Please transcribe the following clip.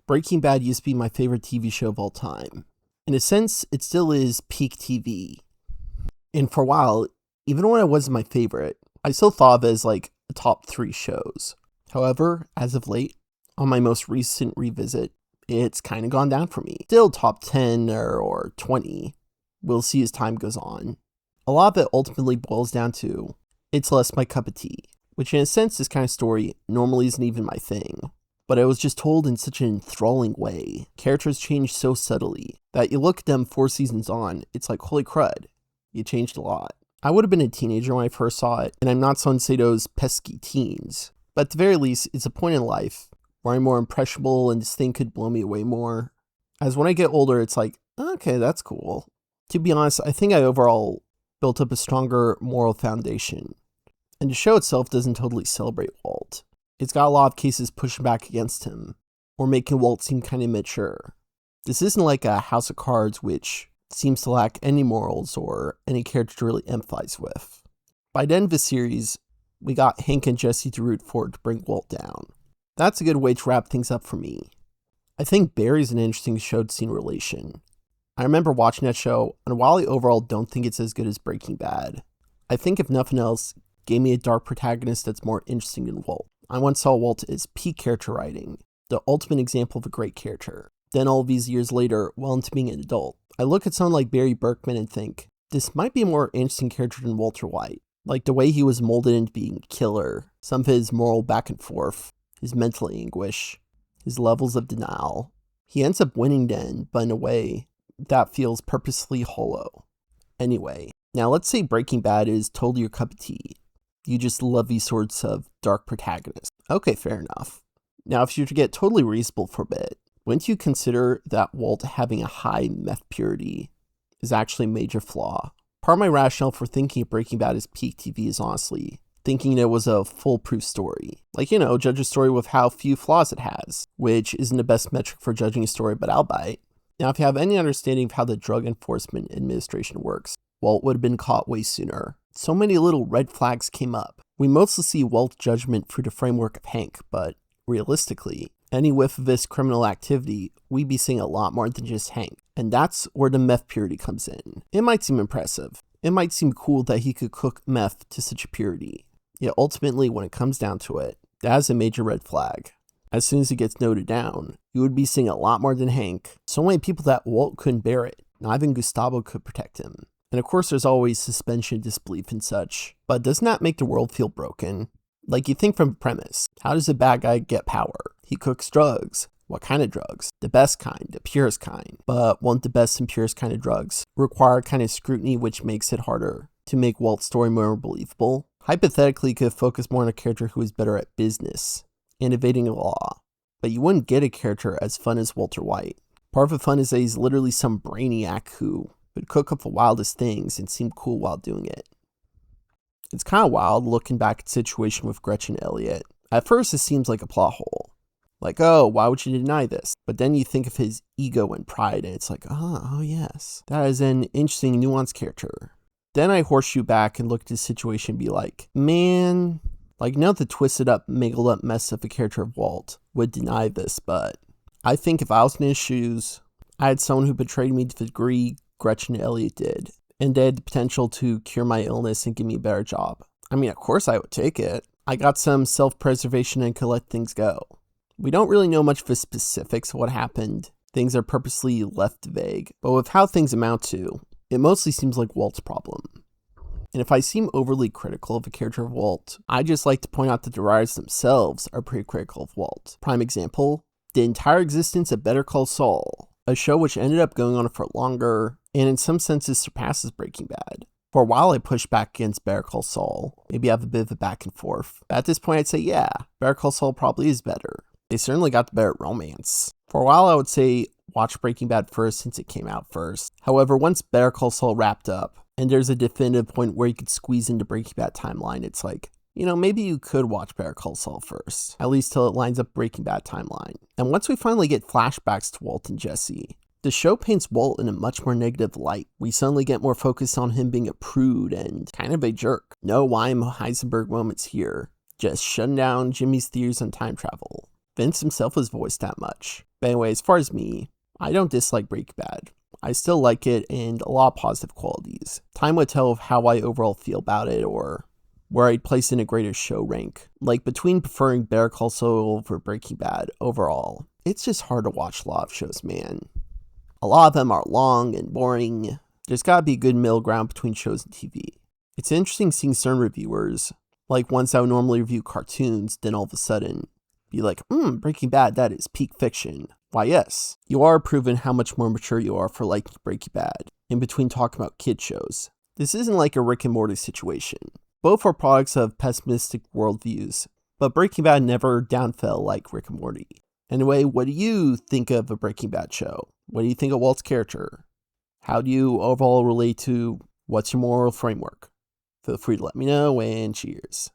Breaking Bad used to be my favorite TV show of all time. In a sense, it still is peak TV. And for a while, even when it wasn't my favorite, I still thought of it as like a top 3 shows. However, as of late, on my most recent revisit, it's kind of gone down for me. Still top 10 or 20. We'll see as time goes on. A lot of it ultimately boils down to, it's less my cup of tea, which in a sense, this kind of story normally isn't even my thing. But it was just told in such an enthralling way. Characters change so subtly that you look at them 4 seasons on, it's like, holy crud, you changed a lot. I would have been a teenager when I first saw it, and I'm not someone to say those pesky teens. But at the very least, it's a point in life where I'm more impressionable and this thing could blow me away more. As when I get older, it's like, okay, that's cool. To be honest, I think I overall built up a stronger moral foundation. And the show itself doesn't totally celebrate Walt. It's got a lot of cases pushing back against him, or making Walt seem kind of immature. This isn't like a House of Cards, which seems to lack any morals or any character to really empathize with. By the end of the series, we got Hank and Jesse to root for to bring Walt down. That's a good way to wrap things up for me. I think Barry's an interesting show to scene relation. I remember watching that show, and while I overall don't think it's as good as Breaking Bad, I think if nothing else, gave me a dark protagonist that's more interesting than Walt. I once saw Walt as peak character writing, the ultimate example of a great character. Then all these years later, well into being an adult, I look at someone like Barry Berkman and think, this might be a more interesting character than Walter White. Like the way he was molded into being a killer, some of his moral back and forth, his mental anguish, his levels of denial. He ends up winning then, but in a way that feels purposely hollow. Anyway, now let's say Breaking Bad is totally your cup of tea. You just love these sorts of dark protagonists. Okay, fair enough. Now, if you were to get totally reasonable for a bit, wouldn't you consider that Walt having a high meth purity is actually a major flaw? Part of my rationale for thinking of Breaking Bad as peak TV is honestly thinking it was a foolproof story. Like, judge a story with how few flaws it has, which isn't the best metric for judging a story, but I'll bite. Now, if you have any understanding of how the Drug Enforcement Administration works, Walt would have been caught way sooner. So many little red flags came up. We mostly see Walt's judgment through the framework of Hank, but realistically, any whiff of this criminal activity, we'd be seeing a lot more than just Hank. And that's where the meth purity comes in. It might seem impressive. It might seem cool that he could cook meth to such a purity. Yet ultimately, when it comes down to it, that is a major red flag. As soon as it gets noted down, you would be seeing a lot more than Hank. So many people that Walt couldn't bear it. Not even Gustavo could protect him. And of course, there's always suspension of disbelief and such. But doesn't that make the world feel broken? Like, you think from the premise, how does a bad guy get power? He cooks drugs. What kind of drugs? The best kind, the purest kind. But won't the best and purest kind of drugs require kind of scrutiny, which makes it harder to make Walt's story more believable? Hypothetically, you could focus more on a character who is better at business and evading a law. But you wouldn't get a character as fun as Walter White. Part of the fun is that he's literally some brainiac who would cook up the wildest things and seem cool while doing it. It's kind of wild looking back at the situation with Gretchen Elliott. At first, it seems like a plot hole. Like, oh, why would you deny this? But then you think of his ego and pride, and it's like, oh yes, that is an interesting, nuanced character. Then I horseshoe back and look at the situation and be like, man, like, not the twisted up, mangled up mess of a character of Walt would deny this, but I think if I was in his shoes, I had someone who betrayed me to the degree Gretchen Elliott did, and they had the potential to cure my illness and give me a better job. I mean, of course I would take it. I got some self-preservation and could let things go. We don't really know much of the specifics of what happened. Things are purposely left vague, but with how things amount to, it mostly seems like Walt's problem. And if I seem overly critical of the character of Walt, I just like to point out that the writers themselves are pretty critical of Walt. Prime example, the entire existence of Better Call Saul, a show which ended up going on for longer and in some senses surpasses Breaking Bad. For a while I pushed back against Better Call Saul, maybe have a bit of a back and forth. But at this point I'd say yeah, Better Call Saul probably is better. They certainly got the better romance. For a while I would say watch Breaking Bad first since it came out first. However, once Better Call Saul wrapped up, and there's a definitive point where you could squeeze into Breaking Bad timeline, it's like, maybe you could watch Better Call Saul first, at least till it lines up Breaking Bad timeline. And once we finally get flashbacks to Walt and Jesse, the show paints Walt in a much more negative light. We suddenly get more focused on him being a prude and kind of a jerk. No Wyatt Heisenberg moments here, just shutting down Jimmy's theories on time travel. Vince himself was voiced that much. But anyway, as far as me, I don't dislike Breaking Bad. I still like it and a lot of positive qualities. Time would tell of how I overall feel about it or where I'd place in a greater show rank. Like between preferring Better Call Saul over Breaking Bad overall, it's just hard to watch a lot of shows, man. A lot of them are long and boring. There's gotta be a good middle ground between shows and TV. It's interesting seeing certain reviewers, like ones that would normally review cartoons, then all of a sudden be like, Breaking Bad, that is peak fiction. Why yes, you are proving how much more mature you are for liking Breaking Bad, in between talking about kid shows. This isn't like a Rick and Morty situation. Both are products of pessimistic worldviews, but Breaking Bad never downfell like Rick and Morty. Anyway, what do you think of a Breaking Bad show? What do you think of Walt's character? How do you overall relate to what's your moral framework? Feel free to let me know, and cheers.